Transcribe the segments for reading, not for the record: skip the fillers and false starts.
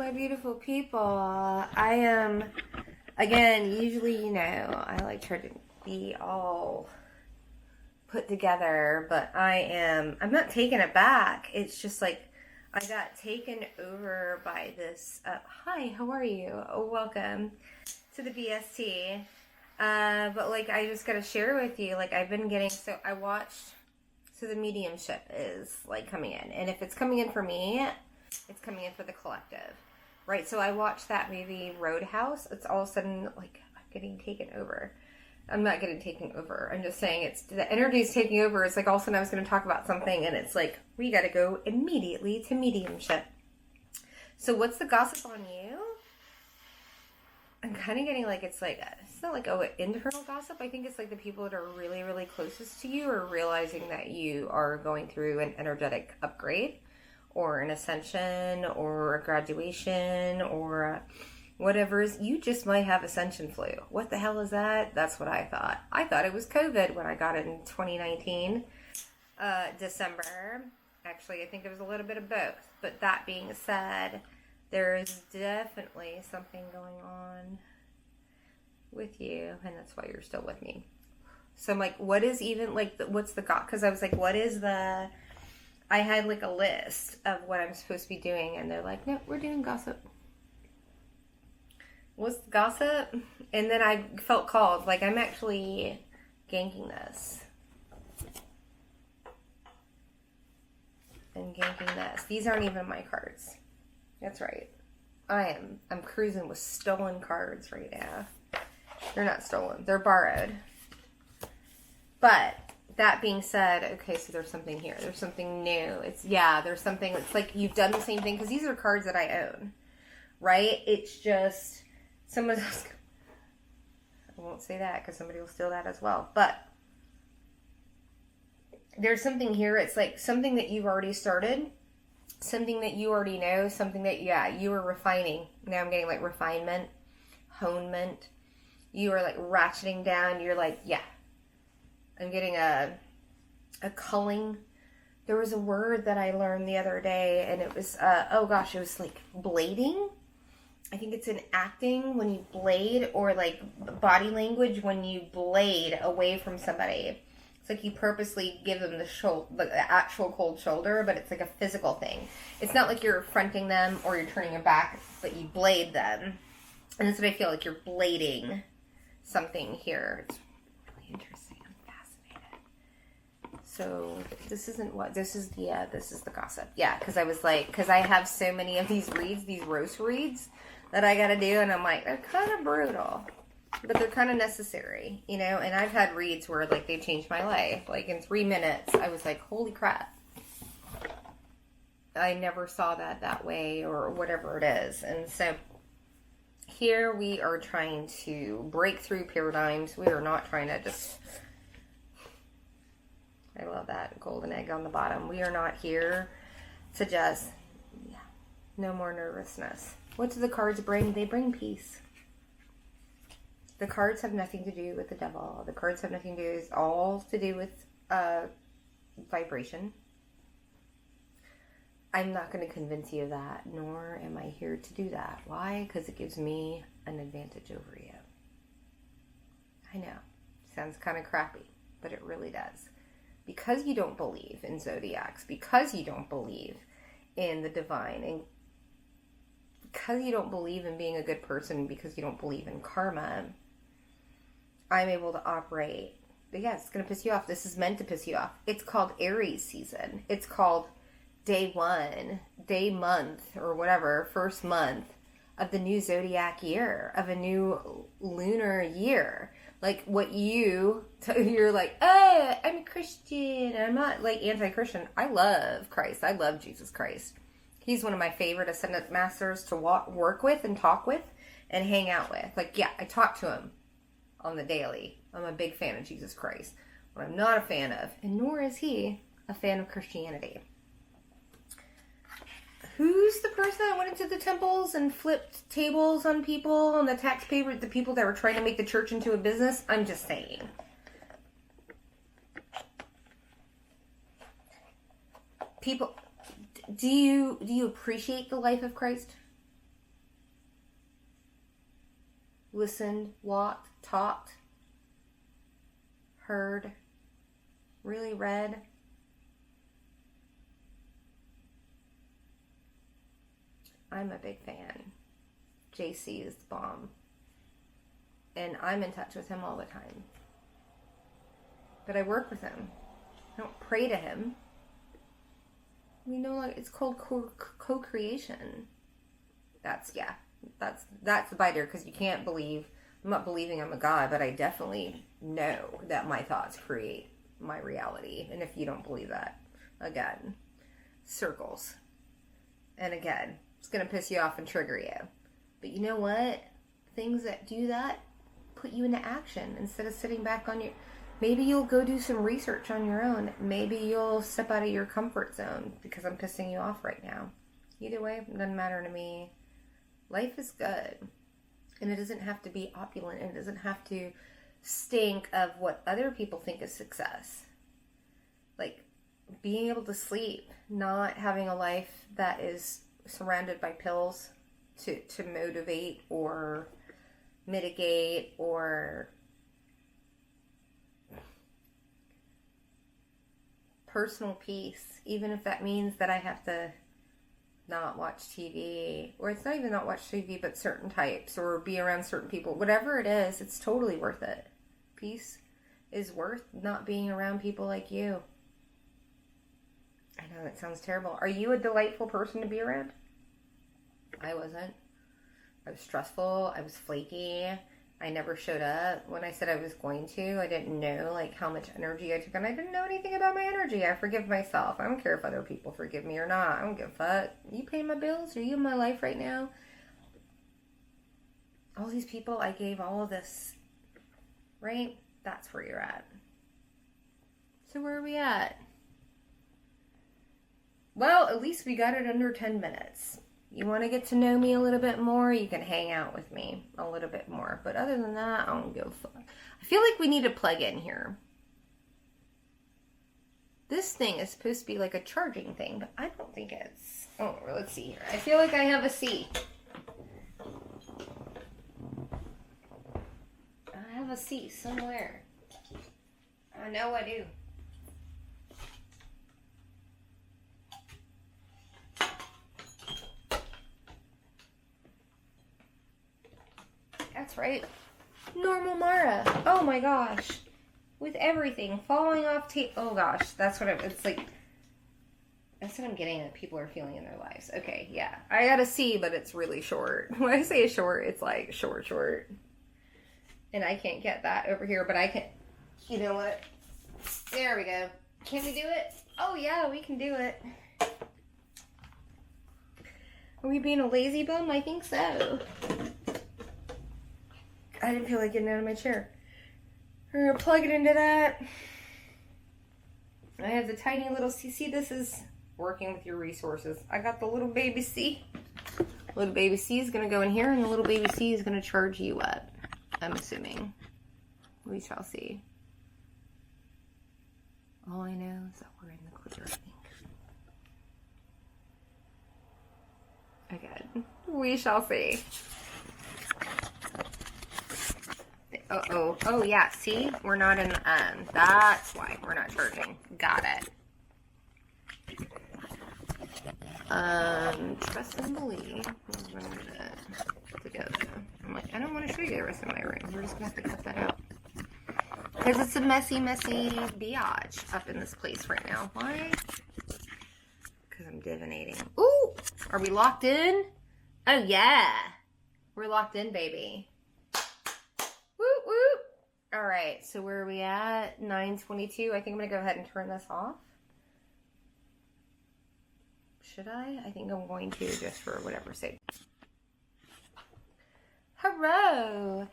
my beautiful people. I am, again, usually, I like try to be all put together, but I'm not taking it back. It's just like, I got taken over by this, hi, how are you? Oh, welcome to the BST. But like, I just gotta share with you, like, I've been getting, so the mediumship is like coming in, and if it's coming in for me, it's coming in for the collective, right? So I watched that movie Roadhouse. It's all of a sudden like I'm getting taken over. I'm not getting taken over. I'm just saying it's the energy is taking over. It's like all of a sudden I was going to talk about something, and it's like we got to go immediately to mediumship. So what's the gossip on you? I'm kind of getting like it's not like internal gossip. I think it's like the people that are really, really closest to you are realizing that you are going through an energetic upgrade, or an ascension, or a graduation, or whatever is. You just might have ascension flu. What the hell is that? That's what I thought. I thought it was COVID when I got it in 2019, December. Actually, I think it was a little bit of both. But that being said, there is definitely something going on with you, and that's why you're still with me. So I'm like, what is even, like, what's the gossip? Because I was like, what is the... I had, like, a list of what I'm supposed to be doing, and they're like, no, we're doing gossip. What's the gossip? And then I felt called, like, I'm actually ganking this. And ganking this. These aren't even my cards. That's right. I'm cruising with stolen cards right now. They're not stolen. They're borrowed. But that being said, okay, so there's something here. There's something new. There's something. It's like you've done the same thing, because these are cards that I own, right? It's just someone else. I won't say that because somebody will steal that as well. But there's something here. It's like something that you've already started. Something that you already know, something that, you were refining. Now I'm getting like refinement, honement. You are like ratcheting down. You're like, I'm getting a culling. There was a word that I learned the other day, and it was, it was like blading. I think it's in acting when you blade, or like body language when you blade away from somebody. Like you purposely give them the actual cold shoulder, but it's like a physical thing. It's not like you're fronting them or you're turning your back, but you blade them. And that's what I feel like, you're blading something here. It's really interesting. I'm fascinated. So this is the gossip. Yeah, because I have so many of these reads, these roast reads that I got to do, and I'm like, they're kind of brutal. But they're kind of necessary, and I've had reads where, like, they changed my life. Like, in 3 minutes, I was like, holy crap. I never saw that way, or whatever it is. And so, here we are trying to break through paradigms. We are not trying to just... I love that golden egg on the bottom. We are not here to just... no more nervousness. What do the cards bring? They bring peace. The cards have nothing to do with the devil. The cards have nothing to do, it's all to do with vibration. I'm not going to convince you of that, nor am I here to do that. Why? Because it gives me an advantage over you. I know. Sounds kind of crappy, but it really does. Because you don't believe in zodiacs, because you don't believe in the divine, and because you don't believe in being a good person, because you don't believe in karma, I'm able to operate. But yeah, it's going to piss you off. This is meant to piss you off. It's called Aries season. It's called day one, day month, or whatever, first month of the new zodiac year, of a new lunar year. Like what you're like, oh, I'm a Christian. I'm not like anti-Christian. I love Christ. I love Jesus Christ. He's one of my favorite ascendant masters to work with and talk with and hang out with. Like, yeah, I talk to him on the daily. I'm a big fan of Jesus Christ. What I'm not a fan of, and nor is he, a fan of Christianity. Who's the person that went into the temples and flipped tables on people and the people that were trying to make the church into a business? I'm just saying. People, do you appreciate the life of Christ? listened, walked, talked, heard, really read. I'm a big fan. JC is the bomb. And I'm in touch with him all the time. But I work with him. I don't pray to him. We know, like, it's called co-creation. That's the biter, because you can't believe, I'm not believing I'm a god, but I definitely know that my thoughts create my reality. And if you don't believe that, again, circles. And again, it's going to piss you off and trigger you. But you know what? Things that do that put you into action instead of sitting back on your... Maybe you'll go do some research on your own. Maybe you'll step out of your comfort zone because I'm pissing you off right now. Either way, it doesn't matter to me. Life is good. And it doesn't have to be opulent. It doesn't have to stink of what other people think is success. Like, being able to sleep. Not having a life that is surrounded by pills to motivate or mitigate or personal peace, even if that means that I have to not watch TV, or it's not even not watch TV, but certain types, or be around certain people. Whatever it is, it's totally worth it. Peace is worth not being around people like you. I know that sounds terrible. Are you a delightful person to be around? I wasn't. I was stressful. I was flaky. I never showed up when I said I was going to. I didn't know, like, how much energy I took, and I didn't know anything about my energy. I forgive myself. I don't care if other people forgive me or not. I don't give a fuck. You pay my bills? Are you in my life right now? All these people, I gave all of this, right? That's where you're at. So where are we at? Well, at least we got it under 10 minutes. You want to get to know me a little bit more, you can hang out with me a little bit more. But other than that, I don't give a fuck. I feel like we need to plug in here. This thing is supposed to be like a charging thing, but I don't think it's... Oh, let's see here. I feel like I have a C. I have a C somewhere. I know I do. That's right. Normal Mara. Oh my gosh. With everything falling off tape. Oh gosh. That's what it's like. That's what I'm getting that people are feeling in their lives. Okay, yeah. I got a C, but it's really short. When I say short, it's like short. And I can't get that over here, but I can. You know what? There we go. Can we do it? Oh yeah, we can do it. Are we being a lazy bum? I think so. I didn't feel like getting out of my chair. We're going to plug it into that. I have the tiny little C. See, this is working with your resources. I got the little baby C. Little baby C is going to go in here, and the little baby C is going to charge you up. I'm assuming. We shall see. All I know is that we're in the clear, I think. Again, we shall see. Uh-oh. Oh, yeah. See? We're not in, that's why we're not charging. Got it. Trust and believe. We're going to go. I'm like, I don't want to show you the rest of my room. We're just going to have to cut that out. Because it's a messy biatch up in this place right now. Why? Because I'm divinating. Ooh! Are we locked in? Oh, yeah. We're locked in, baby. Whoop, whoop. All right, so where are we at? 9:22. I think I'm going to go ahead and turn this off. Should I? I think I'm going to, just for whatever's sake. Hello.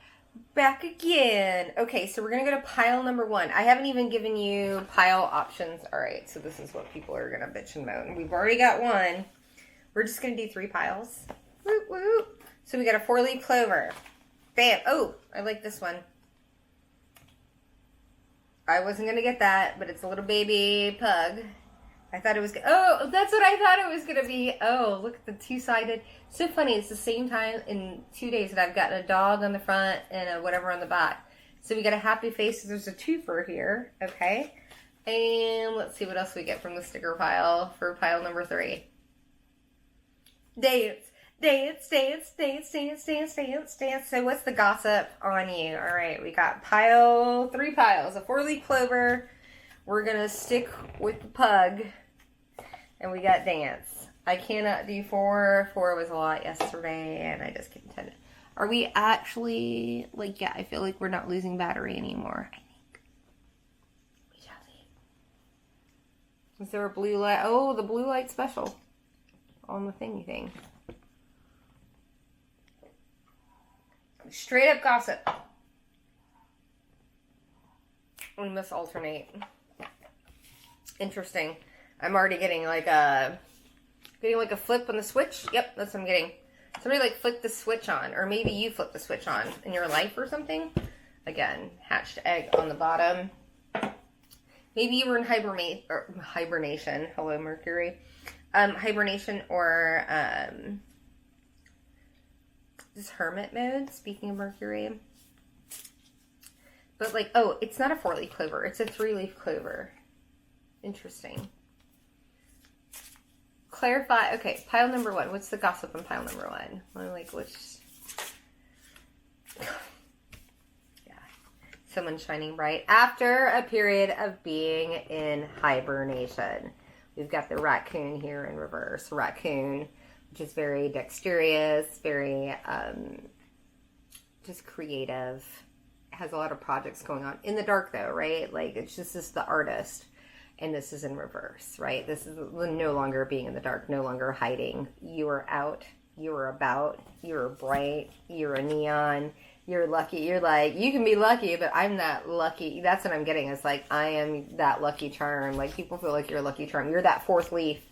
Back again. Okay, so we're going to go to pile number 1. I haven't even given you pile options. All right, so this is what people are going to bitch and moan. We've already got one. We're just going to do 3 piles. Whoop, whoop. So we got a 4-leaf clover. Bam. Oh, I like this one. I wasn't going to get that, but it's a little baby pug. I thought it was, oh, that's what I thought it was going to be. Oh, look at the two-sided. So funny, it's the same time in 2 days that I've gotten a dog on the front and a whatever on the back. So we got a happy face. There's a twofer here, okay? And let's see what else we get from the sticker pile for pile number 3. Dance, dance, dance, dance, dance, dance, dance, dance. So what's the gossip on you? All right, we got 3 piles. A 4-leaf clover. We're going to stick with the pug. And we got dance. I cannot do 4. 4 was a lot yesterday, and I just contended. Are we actually, like, yeah, I feel like we're not losing battery anymore. I think. We shall see. Is there a blue light? Oh, the blue light special on the thingy thing. Straight up gossip. We must alternate. Interesting. I'm already getting like a flip on the switch. Yep, that's what I'm getting. Somebody like flipped the switch on, or maybe you flipped the switch on in your life or something. Again, hatched egg on the bottom. Maybe you were in hibernation. Hello, Mercury. Hibernation or just hermit mode. Speaking of Mercury, but like, oh, it's not a 4-leaf clover. It's a 3-leaf clover. Interesting. Clarify. Okay, pile number 1. What's the gossip on pile number 1? Like, which? Yeah. Someone shining bright. After a period of being in hibernation. We've got the raccoon here in reverse. Raccoon, which is very dexterous, very just creative. Has a lot of projects going on. In the dark, though, right? Like, it's just the artist. And this is in reverse, right? This is no longer being in the dark, no longer hiding. You are out. You are about. You are bright. You're a neon. You're lucky. You're like, you can be lucky, but I'm not lucky. That's what I'm getting. It's like, I am that lucky charm. Like, people feel like you're a lucky charm. You're that 4th leaf.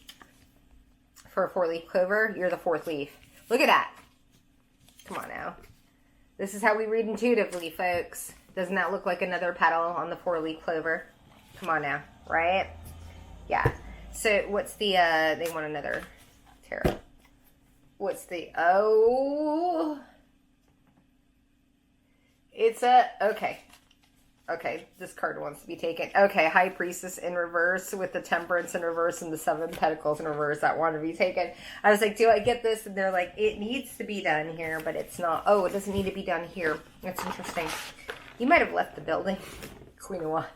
For a 4-leaf clover, you're the 4th leaf. Look at that. Come on now. This is how we read intuitively, folks. Doesn't that look like another petal on the 4-leaf clover? Come on now. Right? Yeah. So what's the, they want another tarot. What's the, oh. It's a, okay. Okay, this card wants to be taken. Okay, High Priestess in reverse with the Temperance in reverse and the 7 Pentacles in reverse that want to be taken. I was like, do I get this? And they're like, it needs to be done here, but it's not. Oh, it doesn't need to be done here. That's interesting. You might have left the building. Queen of Wands.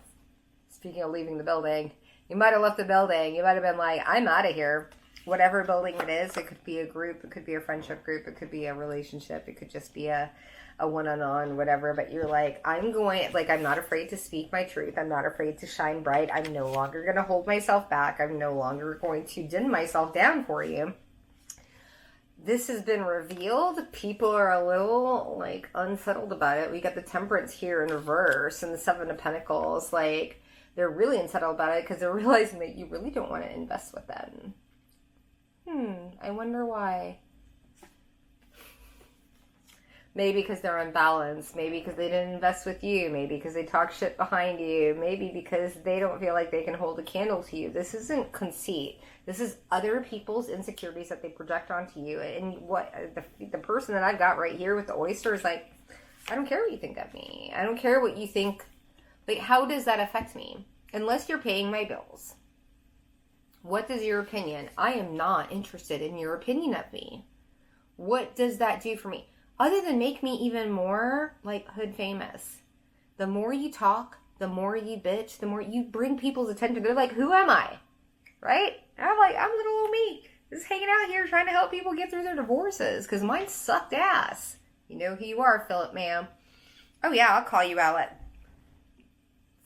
Speaking of leaving the building, you might have left the building. You might have been like, I'm out of here. Whatever building it is, it could be a group, it could be a friendship group, it could be a relationship, it could just be a one-on-one, whatever. But you're like, I'm not afraid to speak my truth. I'm not afraid to shine bright. I'm no longer going to hold myself back. I'm no longer going to dim myself down for you. This has been revealed. People are a little, like, unsettled about it. We got the Temperance here in reverse and the 7 of Pentacles, like, they're really unsettled about it because they're realizing that you really don't want to invest with them. I wonder why. Maybe because they're unbalanced. Maybe because they didn't invest with you. Maybe because they talk shit behind you. Maybe because they don't feel like they can hold a candle to you. This isn't conceit. This is other people's insecurities that they project onto you. And what the person that I've got right here with the oyster is like, I don't care what you think of me. I don't care what you think. Like, how does that affect me? Unless you're paying my bills. What is your opinion? I am not interested in your opinion of me. What does that do for me? Other than make me even more, like, hood famous. The more you talk, the more you bitch, the more you bring people's attention. They're like, who am I? Right? And I'm like, I'm little old me. Just hanging out here trying to help people get through their divorces. Because mine sucked ass. You know who you are, Philip Mayo. Oh, yeah, I'll call you out.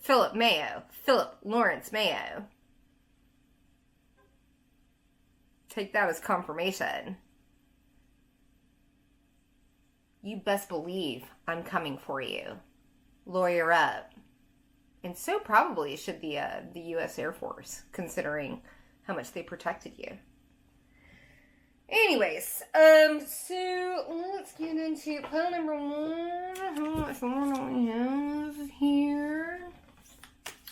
Philip Mayo. Philip Lawrence Mayo. Take that as confirmation. You best believe I'm coming for you. Lawyer up. And so probably should the U.S. Air Force, considering how much they protected you. Anyways, so let's get into pile number 1. How much more do we have here?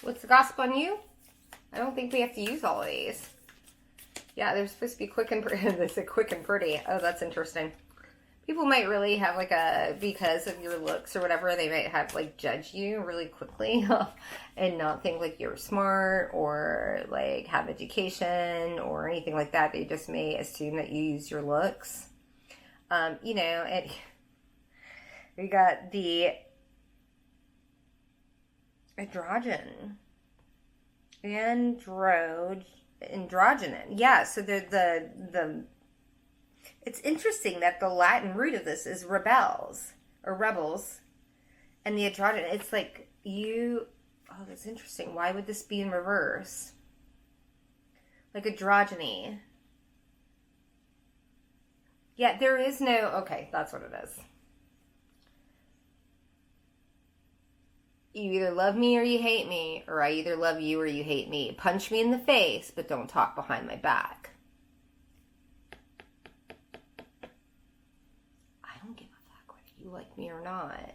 What's the gossip on you? I don't think we have to use all of these. Yeah, they're supposed to be quick and pretty. They say quick and pretty. Oh, that's interesting. People might really have like because of your looks or whatever, they might have like judge you really quickly and not think like you're smart or like have education or anything like that. They just may assume that you use your looks. You know, and we got the androgen. Androgynon. Yeah, so the it's interesting that the Latin root of this is rebels or rebels, and the androgen. It's like you. Oh, that's interesting. Why would this be in reverse? Like androgyny. Yeah, there is no. Okay, that's what it is. You either love me or you hate me, or I either love you or you hate me. Punch me in the face, but don't talk behind my back. I don't give a fuck whether you like me or not.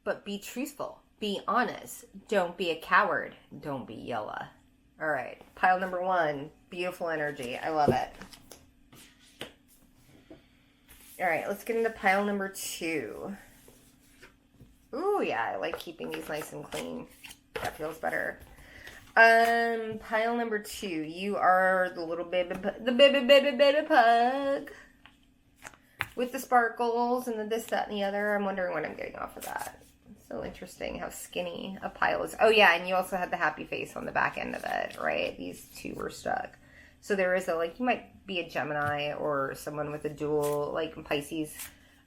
But be truthful. Be honest. Don't be a coward. Don't be yella. All right. Pile number 1. Beautiful energy. I love it. All right. Let's get into pile number 2. Ooh, yeah, I like keeping these nice and clean. That feels better. Pile number 2. You are the little baby pug. With the sparkles and the this, that, and the other. I'm wondering what I'm getting off of that. It's so interesting how skinny a pile is. Oh, yeah, and you also had the happy face on the back end of it, right? These two were stuck. So there is a, like, you might be a Gemini or someone with a dual, like, Pisces.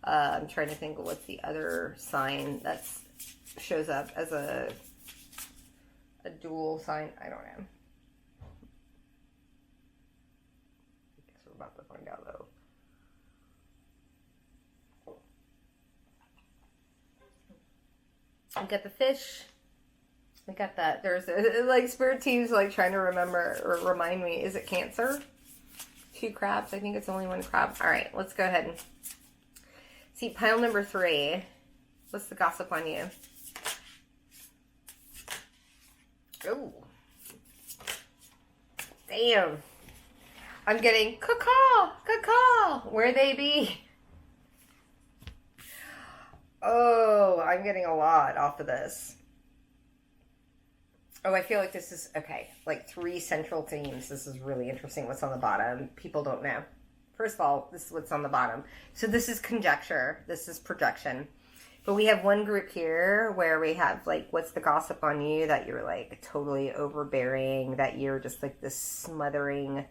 I'm trying to think of what's the other sign that shows up as a dual sign. I don't know. I guess we're about to find out, though. We got the fish. We got that. There's like spirit teams like trying to remember or remind me. Is it Cancer? 2 crabs. I think it's only 1 crab. All right, let's go ahead and see, pile number 3. What's the gossip on you? Oh. Damn. I'm getting caw. Where they be? Oh, I'm getting a lot off of this. Oh, I feel like this is, okay, like 3 central themes. This is really interesting what's on the bottom. People don't know. First of all, this is what's on the bottom. So this is conjecture. This is projection. But we have one group here where we have, like, what's the gossip on you? That you're, like, totally overbearing. That you're just, like, this smothering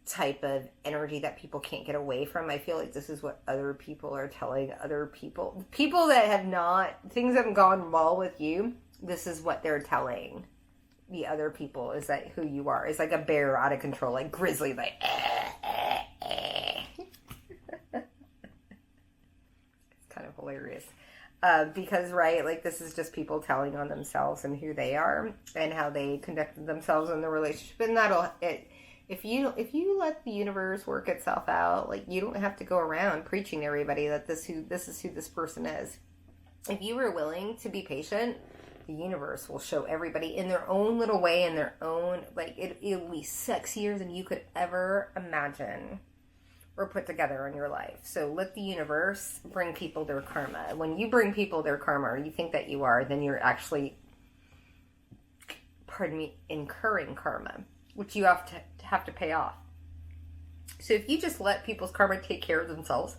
type of energy that people can't get away from. I feel like this is what other people are telling other people. People that have not, things haven't gone well with you. This is what they're telling the other people, is that who you are. It's like a bear out of control, like grizzly, like It's kind of hilarious. Because, right, like this is just people telling on themselves and who they are and how they conducted themselves in the relationship. And if you let the universe work itself out, like you don't have to go around preaching to everybody that this is who this person is. If you were willing to be patient, the universe will show everybody in their own little way, in their own, like, it'll be sexier than you could ever imagine or put together in your life. So let the universe bring people their karma. When you bring people their karma, or you think that you are, then you're actually, incurring karma, which you have to pay off. So if you just let people's karma take care of themselves,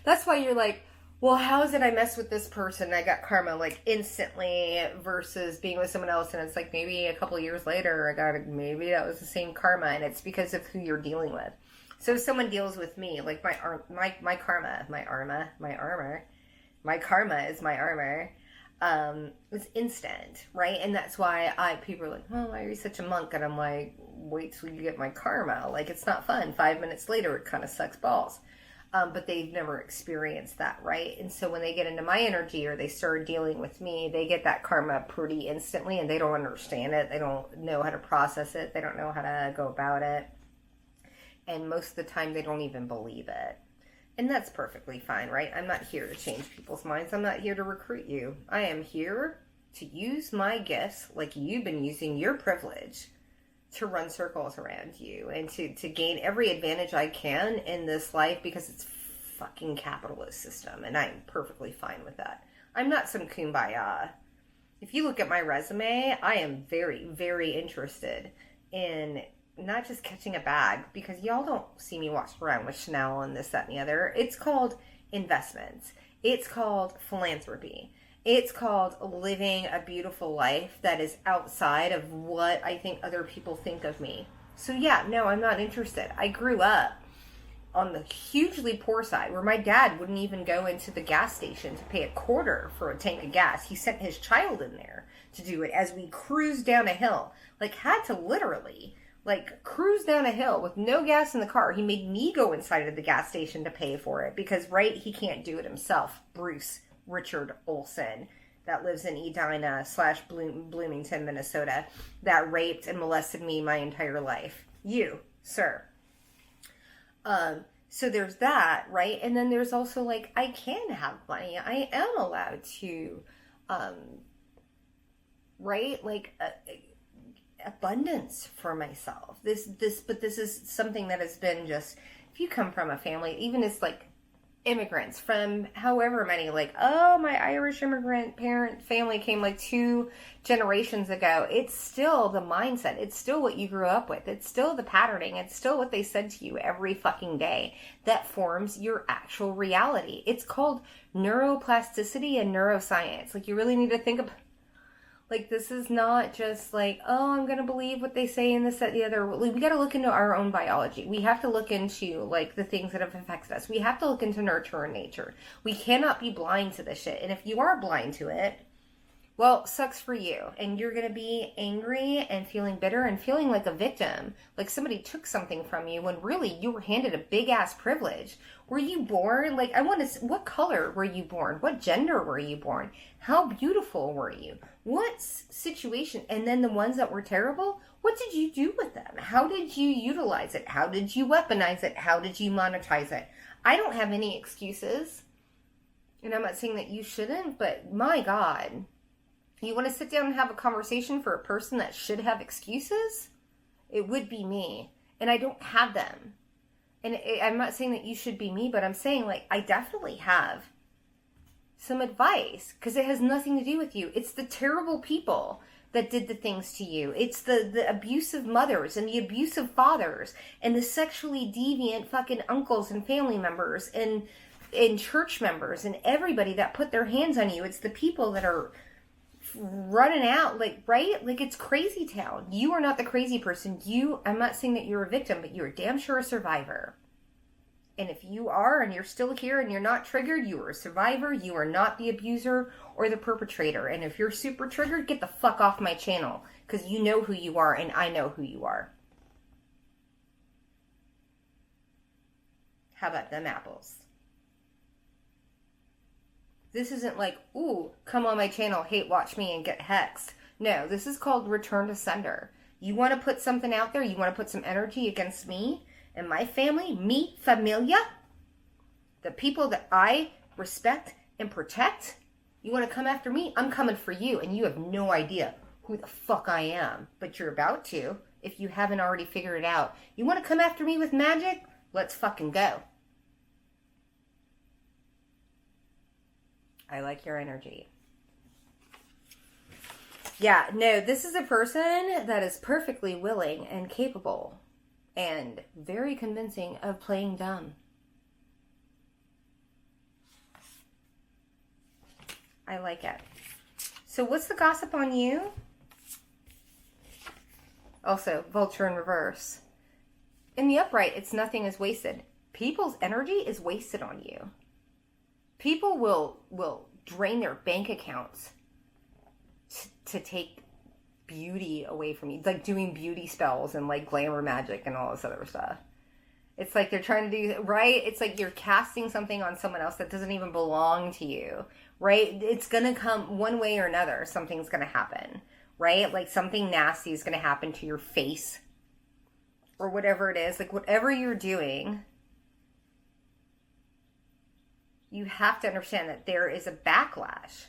that's why you're like, well, how is it I messed with this person and I got karma like instantly versus being with someone else and it's like maybe a couple years later maybe that was the same karma, and it's because of who you're dealing with. So if someone deals with me, like my karma is my armor. It's instant, right? And that's why people are like, oh, why are you such a monk? And I'm like, wait till you get my karma. Like, it's not fun. 5 minutes later, it kind of sucks balls. But they've never experienced that, right? And so when they get into my energy or they start dealing with me, they get that karma pretty instantly, and they don't understand it. They don't know how to process it. They don't know how to go about it. And most of the time, they don't even believe it. And that's perfectly fine, right? I'm not here to change people's minds. I'm not here to recruit you. I am here to use my gifts like you've been using your privilege to run circles around you and to gain every advantage I can in this life because it's fucking capitalist system, and I'm perfectly fine with that. I'm not some kumbaya. If you look at my resume, I am very, very interested in not just catching a bag, because y'all don't see me walk around with Chanel and this, that, and the other. It's called investments. It's called philanthropy. It's called living a beautiful life that is outside of what I think other people think of me. So yeah, no, I'm not interested. I grew up on the hugely poor side where my dad wouldn't even go into the gas station to pay $0.25 for a tank of gas. He sent his child in there to do it as we cruised down a hill. Like, had to literally, like, cruise down a hill with no gas in the car. He made me go inside of the gas station to pay for it because, right, he can't do it himself. Bruce Richard Olson, that lives in Edina / Bloomington, Minnesota, that raped and molested me my entire life. You, sir. So there's that, right? And then there's also, like, I can have money. I am allowed to, right? Like, abundance for myself. But this is something that has been just, if you come from a family, even as, like, immigrants from however many, like, oh, my Irish immigrant family came like 2 generations ago. It's still the mindset. It's still what you grew up with. It's still the patterning. It's still what they said to you every fucking day that forms your actual reality. It's called neuroplasticity and neuroscience. Like, you really need to think about, like, this is not just like, oh, I'm going to believe what they say in this, that, the other. We got to look into our own biology. We have to look into, like, the things that have affected us. We have to look into nurture and nature. We cannot be blind to this shit. And if you are blind to it, well, sucks for you. And you're going to be angry and feeling bitter and feeling like a victim. Like somebody took something from you when really you were handed a big-ass privilege. Were you born? Like, I want to, what color were you born? What gender were you born? How beautiful were you? What situation? And then the ones that were terrible, what did you do with them? How did you utilize it? How did you weaponize it? How did you monetize it? I don't have any excuses. And I'm not saying that you shouldn't, but my God, you want to sit down and have a conversation for a person that should have excuses? It would be me. And I don't have them. And I'm not saying that you should be me, but I'm saying, like, I definitely have some advice, because it has nothing to do with you. It's the terrible people that did the things to you. It's the abusive mothers and the abusive fathers and the sexually deviant fucking uncles and family members and church members and everybody that put their hands on you. It's the people that are running out, like, right? Like, it's crazy town. You are not the crazy person. I'm not saying that you're a victim, but you're damn sure a survivor. And if you are, and you're still here and you're not triggered, you are a survivor. You are not the abuser or the perpetrator. And if you're super triggered, get the fuck off my channel, because you know who you are and I know who you are. How about them apples? This isn't like, ooh, come on my channel, hate watch me and get hexed. No, this is called return to sender. You want to put something out there? You want to put some energy against me and my family, mi familia, the people that I respect and protect? You want to come after me? I'm coming for you, and you have no idea who the fuck I am. But you're about to, if you haven't already figured it out. You want to come after me with magic? Let's fucking go. I like your energy. Yeah, no, this is a person that is perfectly willing and capable and very convincing of playing dumb. I like it. So what's the gossip on you? Also, vulture in reverse. In the upright, it's nothing is wasted. People's energy is wasted on you. People will drain their bank accounts to take beauty away from you. Like doing beauty spells and like glamour magic and all this other stuff. It's like they're trying to do, right? It's like you're casting something on someone else that doesn't even belong to you, right? It's going to come one way or another. Something's going to happen, right? Like something nasty is going to happen to your face or whatever it is. Like whatever you're doing, you have to understand that there is a backlash.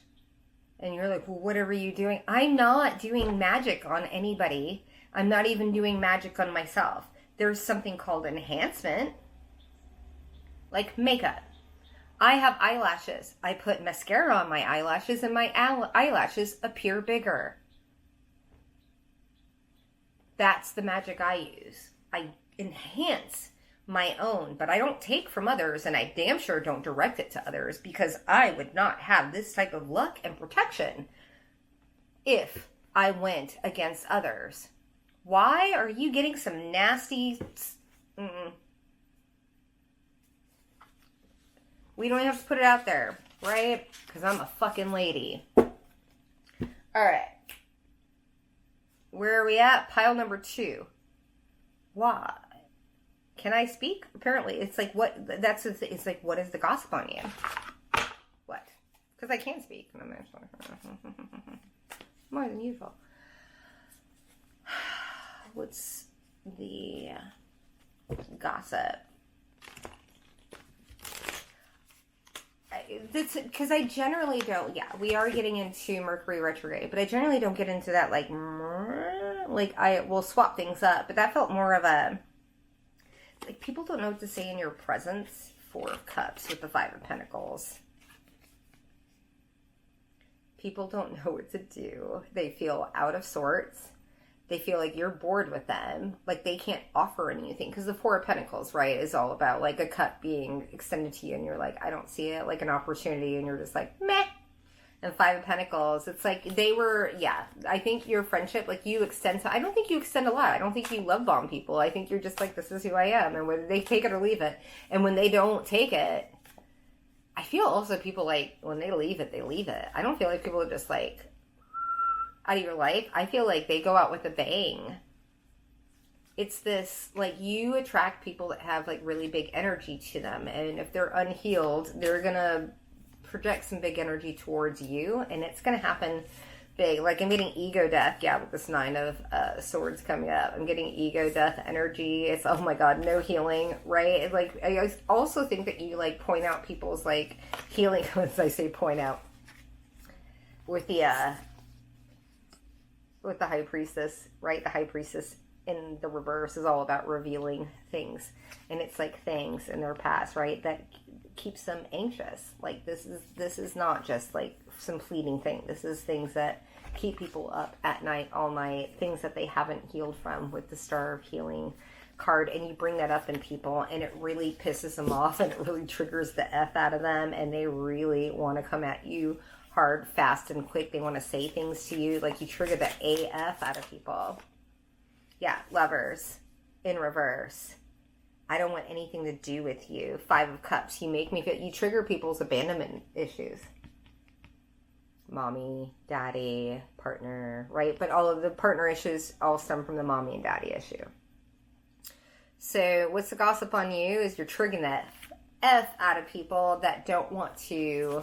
And you're like, well, what are you doing? I'm not doing magic on anybody. I'm not even doing magic on myself. There's something called enhancement, like makeup. I have eyelashes. I put mascara on my eyelashes and my eyelashes appear bigger. That's the magic I use. I enhance my own, but I don't take from others, and I damn sure don't direct it to others, because I would not have this type of luck and protection if I went against others. Why are you getting some nasty... We don't have to put it out there, right? Because I'm a fucking lady. Alright. Where are we at? Pile number 2. Why? Can I speak? Apparently, it's like, what? That's the thing. It's like, what is the gossip on you? What? Because I can speak. More than usual. What's the gossip? Because I generally don't, we are getting into Mercury retrograde, but I generally don't get into that, like I will swap things up, but that felt more of a, like, people don't know what to say in your presence. 4 of Cups with the 5 of Pentacles. People don't know what to do. They feel out of sorts. They feel like you're bored with them. Like they can't offer anything. Because the 4 of Pentacles, right, is all about like a cup being extended to you. And you're like, I don't see it, like an opportunity. And you're just like, meh. And 5 of Pentacles, it's like they were, I think your friendship, like you extend to, I don't think you extend a lot. I don't think you love bomb people. I think you're just like, this is who I am. And whether they take it or leave it. And when they don't take it, I feel also people like, when they leave it, they leave it. I don't feel like people are just like, out of your life. I feel like they go out with a bang. It's this, like, you attract people that have like really big energy to them, and if they're unhealed, they're gonna project some big energy towards you, and it's gonna happen big. Like, I'm getting ego death, with this 9 of swords coming up. I'm getting ego death energy. It's, oh my god, no healing, right? It's like, I also think that you like point out people's like healing, as I say point out, with the High Priestess, right? The High Priestess in the reverse is all about revealing things. And it's like things in their past, right? That keeps them anxious. Like this is not just like some fleeting thing. This is things that keep people up at night, all night. Things that they haven't healed from, with the Star of Healing card. And you bring that up in people and it really pisses them off, and it really triggers the F out of them. And they really want to come at you hard, fast, and quick. They want to say things to you. Like, you trigger the AF out of people. Lovers in reverse. I don't want anything to do with you. 5 of Cups. You make me feel, you trigger people's abandonment issues. Mommy, daddy, partner, right? But all of the partner issues all stem from the mommy and daddy issue. So what's the gossip on you is you're triggering that F out of people that don't want to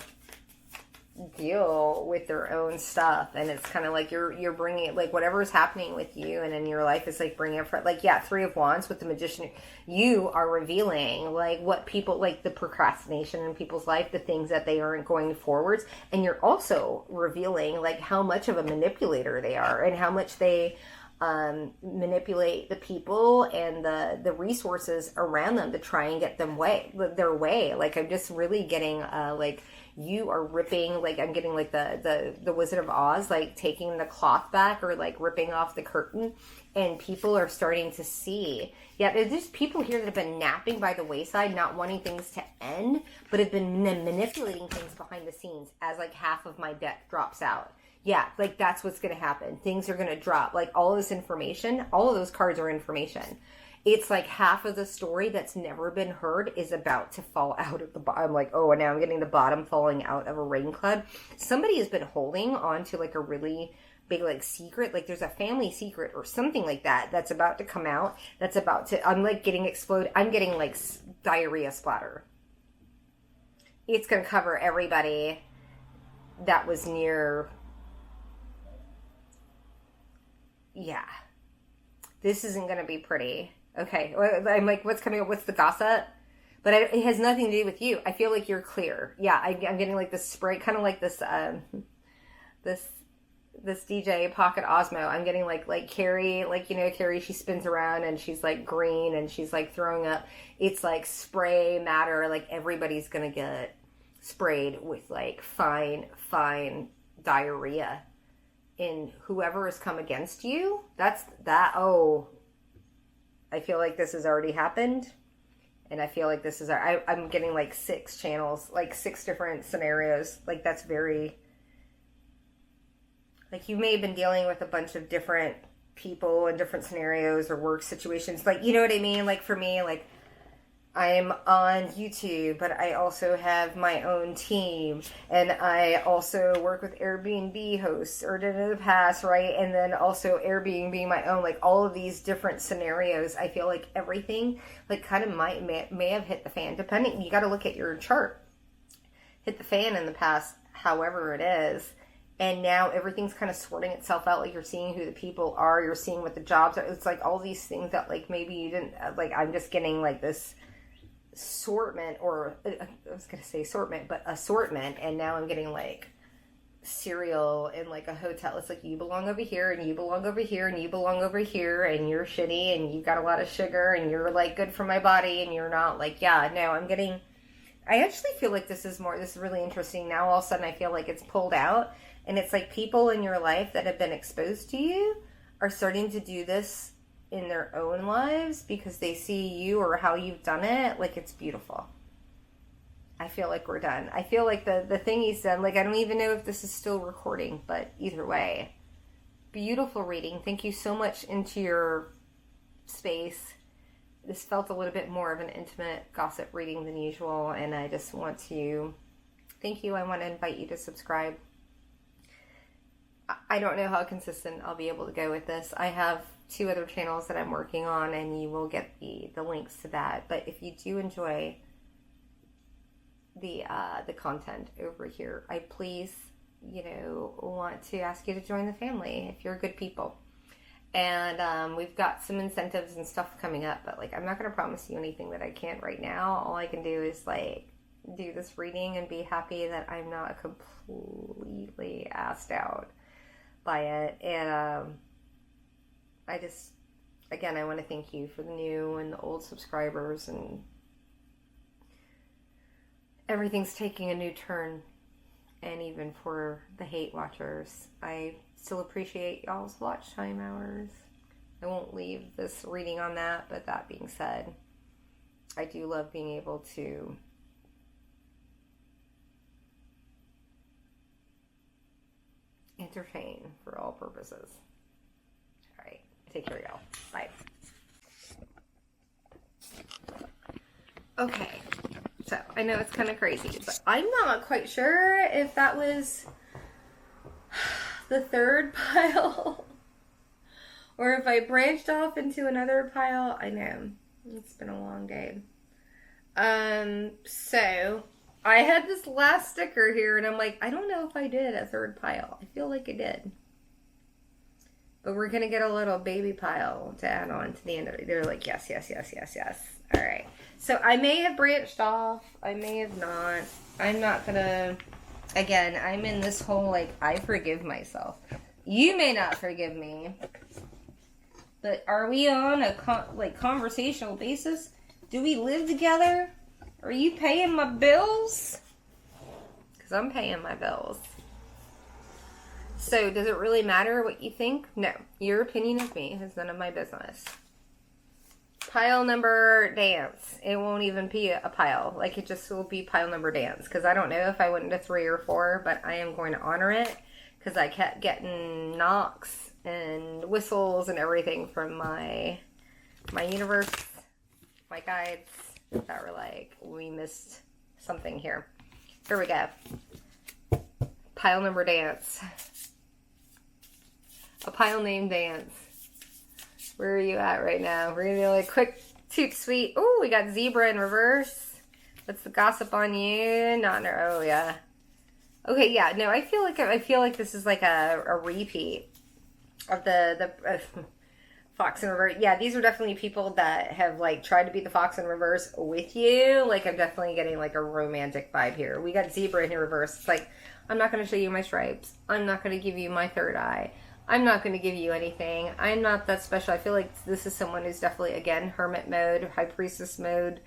deal with their own stuff. And it's kind of like you're bringing, like, whatever's happening with you and in your life is like bringing it, like, 3 of Wands with the Magician. You are revealing like what people, like the procrastination in people's life, the things that they aren't going forwards. And you're also revealing like how much of a manipulator they are, and how much they manipulate the people and the resources around them to try and get them their way. Like, I'm just really getting like, you are ripping, like, I'm getting like the Wizard of Oz, like taking the cloth back, or like ripping off the curtain, and people are starting to see. There's just people here that have been napping by the wayside, not wanting things to end, but have been manipulating things behind the scenes as like half of my deck drops out. Like, that's what's going to happen. Things are going to drop. Like, all of this information, all of those cards are information. It's like half of the story that's never been heard is about to fall out at the bottom. I'm like, oh, and now I'm getting the bottom falling out of a rain cloud. Somebody has been holding on to like a really big like secret. Like, there's a family secret or something like that that's about to come out. That's about to, I'm like getting explode. I'm getting like diarrhea splatter. It's going to cover everybody that was near. This isn't going to be pretty. Okay, I'm like, what's coming up? What's the gossip? But it has nothing to do with you. I feel like you're clear. I'm getting like this spray, kind of like this this DJ Pocket Osmo. I'm getting like Carrie, like, you know, Carrie, she spins around and she's like green and she's like throwing up. It's like spray matter. Like everybody's gonna get sprayed with like fine diarrhea. And whoever has come against you, oh, I feel like this has already happened. And I feel like this is, I'm getting like 6 channels, like 6 different scenarios. Like that's very, like you may have been dealing with a bunch of different people and different scenarios or work situations. Like, you know what I mean? Like for me, like I'm on YouTube, but I also have my own team, and I also work with Airbnb hosts, or did in the past, right? And then also Airbnb my own, like all of these different scenarios. I feel like everything, like kind of may have hit the fan. Depending, you got to look at your chart. Hit the fan in the past, however it is, and now everything's kind of sorting itself out. Like you're seeing who the people are, you're seeing what the jobs are. It's like all these things that like maybe you didn't like. I'm just getting like this assortment, or I was gonna say assortment, but assortment, and now I'm getting like cereal in like a hotel. It's like you belong over here and you belong over here and you belong over here, and you're shitty and you got a lot of sugar and you're like good for my body, and you're not. Like, yeah, no, I actually feel like this is really interesting. Now all of a sudden I feel like it's pulled out, and it's like people in your life that have been exposed to you are starting to do this in their own lives because they see you or how you've done it. Like, it's beautiful. I feel like we're done. I feel like the thing he's done, like, I don't even know if this is still recording, but either way, beautiful reading. Thank you so much into your space. This felt a little bit more of an intimate gossip reading than usual, and I just want to thank you. I want to invite you to subscribe. I don't know how consistent I'll be able to go with this. I have 2 other channels that I'm working on, and you will get the links to that. But if you do enjoy the content over here, I please, you know, want to ask you to join the family if you're good people. And we've got some incentives and stuff coming up, but like I'm not going to promise you anything that I can't right now. All I can do is like do this reading and be happy that I'm not completely assed out by it. And I just, again, I want to thank you for the new and the old subscribers, and everything's taking a new turn. And even for the hate watchers, I still appreciate y'all's watch time hours. I won't leave this reading on that, but that being said, I do love being able to entertain for all purposes. All right. Take care, y'all. Bye. Okay. So, I know it's kind of crazy, but I'm not quite sure if that was the 3rd pile or if I branched off into another pile. I know. It's been a long day. So, I had this last sticker here, and I'm like, I don't know if I did a 3rd pile. I feel like I did. But we're going to get a little baby pile to add on to the end of it. They're like, yes. All right. So I may have branched off. I may have not. I'm not going to... Again, I'm in this whole, like, I forgive myself. You may not forgive me. But are we on a, conversational basis? Do we live together? Are you paying my bills? Because I'm paying my bills. So, does it really matter what you think? No. Your opinion of me is none of my business. Pile number dance. It won't even be a pile. Like, it just will be pile number dance. Because I don't know if I went into 3 or 4, but I am going to honor it. Because I kept getting knocks and whistles and everything from my universe, my guides, that were like, we missed something here. Here we go. Pile number dance. A pile named dance. Where are you at right now? We're gonna do like quick toot sweet. Oh, we got zebra in reverse. What's the gossip on you? Not in her. Oh yeah. Okay, yeah. No, I feel like this is like a repeat of the Fox in reverse. Yeah, these are definitely people that have like tried to be the fox in reverse with you. Like I'm definitely getting like a romantic vibe here. We got zebra in reverse. It's like, I'm not going to show you my stripes. I'm not going to give you my third eye. I'm not going to give you anything. I'm not that special. I feel like this is someone who's definitely, again, hermit mode, high priestess mode,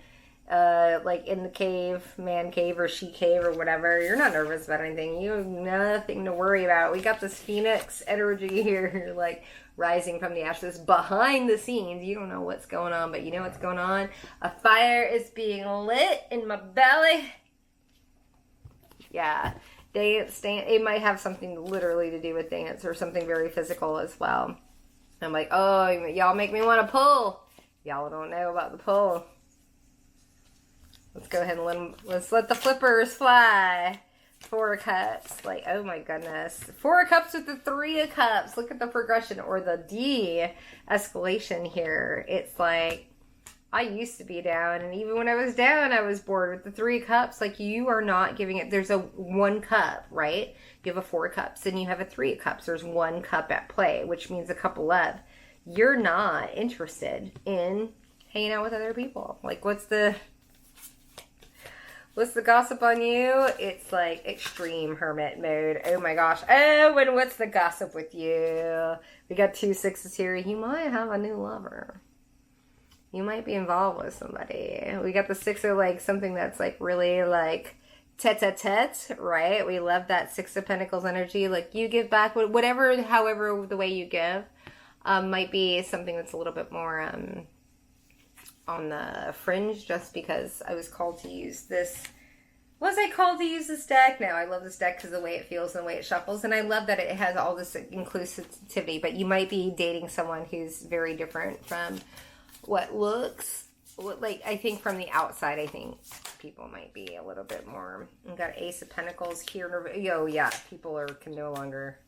like in the cave, man cave or she cave or whatever. You're not nervous about anything. You have nothing to worry about. We got this phoenix energy here. You're like rising from the ashes behind the scenes. You don't know what's going on, but you know what's going on. A fire is being lit in my belly. Yeah. Dance, it might have something literally to do with dance or something very physical as well. I'm like, oh, y'all make me want to pull. Y'all don't know about the pull. Let's go ahead and let's let the flippers fly. 4 of Cups. Like, oh my goodness. 4 of Cups with the 3 of Cups. Look at the progression or the de-escalation here. It's like, I used to be down, and even when I was down, I was bored with the 3 of Cups. Like, you are not giving it. There's a 1 cup, right? You have a 4 of Cups, and you have a 3 of Cups. There's 1 cup at play, which means a cup of love. You're not interested in hanging out with other people. Like, what's the gossip on you? It's like extreme hermit mode. Oh my gosh. Oh, and what's the gossip with you? We got 2 6s here. You might have a new lover. You might be involved with somebody. We got the 6 of like something that's like really like tete-a-tete, right? We love that 6 of Pentacles energy. Like you give back, whatever, however the way you give, might be something that's a little bit more on the fringe, just because I was called to use this. Was I called to use this deck? No, I love this deck because of the way it feels and the way it shuffles. And I love that it has all this inclusivity. But you might be dating someone who's very different from what looks like. I think from the outside, I think people might be a little bit more. We've got Ace of Pentacles here. Oh yeah, people can no longer.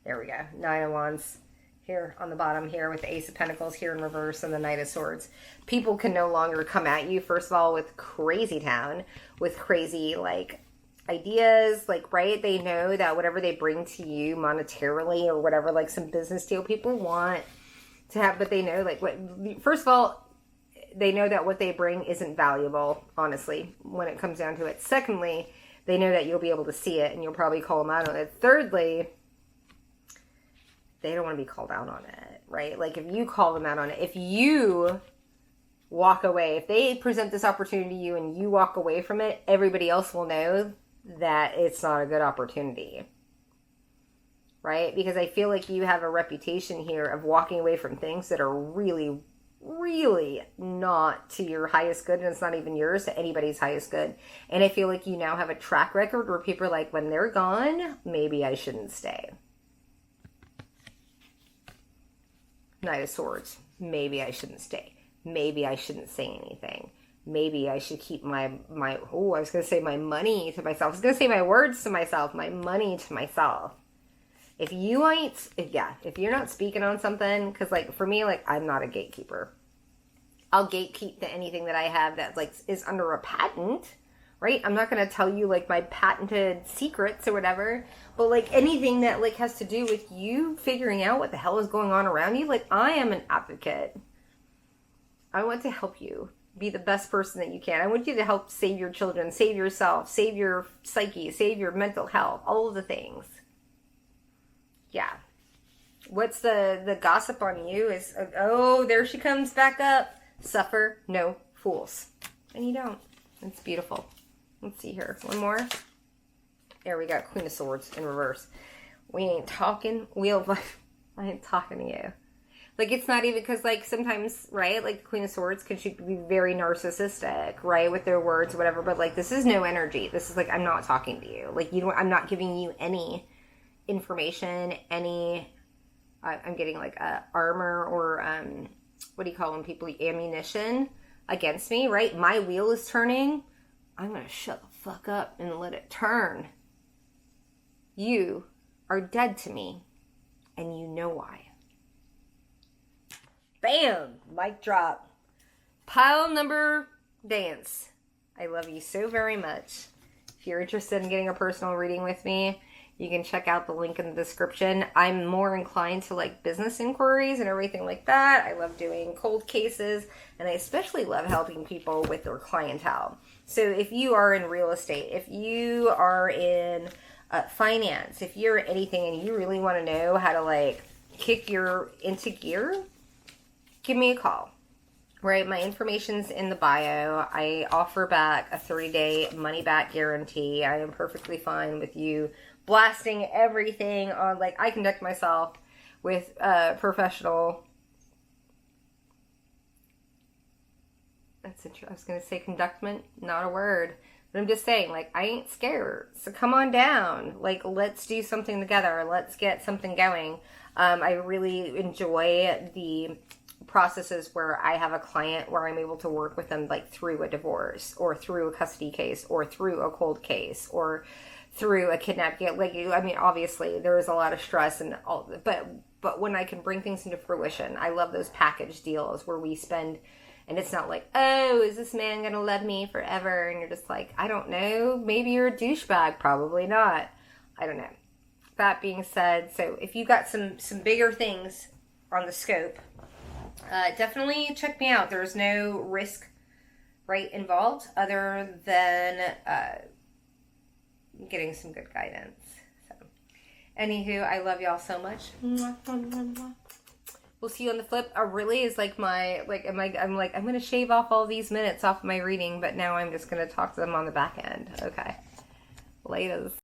There we go. 9 of Wands here on the bottom here with the Ace of Pentacles here in reverse and the Knight of Swords. People can no longer come at you, first of all, with crazy town, with crazy like ideas, like, right? They know that whatever they bring to you monetarily or whatever, like some business deal, people want to have, but they know like what, first of all, they know that what they bring isn't valuable, honestly, when it comes down to it. Secondly, they know that you'll be able to see it and you'll probably call them out on it. Thirdly, they don't want to be called out on it, right? Like if you call them out on it, if you walk away, if they present this opportunity to you and you walk away from it, everybody else will know that it's not a good opportunity. Right? Because I feel like you have a reputation here of walking away from things that are really, really not to your highest good, and it's not even yours, to anybody's highest good. And I feel like you now have a track record where people are like, when they're gone, maybe I shouldn't stay. Knight of Swords. Maybe I shouldn't stay. Maybe I shouldn't say anything. Maybe I should keep my I was going to say my money to myself. I was going to say my words to myself, my money to myself. If you're not speaking on something, because like for me, like I'm not a gatekeeper. I'll gatekeep to anything that I have that like is under a patent, right? I'm not going to tell you like my patented secrets or whatever, but like anything that like has to do with you figuring out what the hell is going on around you, like I am an advocate. I want to help you be the best person that you can. I want you to help save your children, save yourself, save your psyche, save your mental health, all of the things. Yeah. What's the gossip on you is, oh, there she comes back up. Suffer no fools. And you don't. It's beautiful. Let's see here. One more. There we go. Queen of Swords in reverse. We ain't talking. I ain't talking to you. Like, it's not even, because, like, sometimes, right, like, the Queen of Swords can be very narcissistic, right, with their words or whatever, but, like, this is no energy. This is, like, I'm not talking to you. Like, I'm not giving you any information, I'm getting, like, armor or, what do you call them, people, ammunition against me, right? My wheel is turning. I'm going to shut the fuck up and let it turn. You are dead to me, and you know why. Bam! Mic drop. Pile number dance. I love you so very much. If you're interested in getting a personal reading with me, You can check out the link in the description. I'm more inclined to like business inquiries and everything like that. I love doing cold cases, and I especially love helping people with their clientele. So if you are in real estate, if you are in finance, if you're anything and you really want to know how to like kick your into gear, give me a call. Right, my information's in the bio. I offer back a 30-day money-back guarantee. I am perfectly fine with you blasting everything on, like, I conduct myself with professional... That's interesting. I was going to say conductment, not a word. But I'm just saying, like, I ain't scared. So come on down. Like, let's do something together. Let's get something going. I really enjoy the processes where I have a client where I'm able to work with them like through a divorce or through a custody case or through a cold case or through a kidnapping. Like, I mean, obviously there is a lot of stress and all, but when I can bring things into fruition, I love those package deals where we spend, and it's not like, oh, is this man gonna love me forever? And you're just like, I don't know, maybe you're a douchebag, probably not. I don't know. That being said, so if you got some bigger things on the scope, definitely check me out. There's no risk, right, involved other than getting some good guidance. So, anywho, I love y'all so much. We'll see you on the flip. Really is like my, like, I'm going to shave off all these minutes off of my reading, but now I'm just going to talk to them on the back end. Okay. Laters.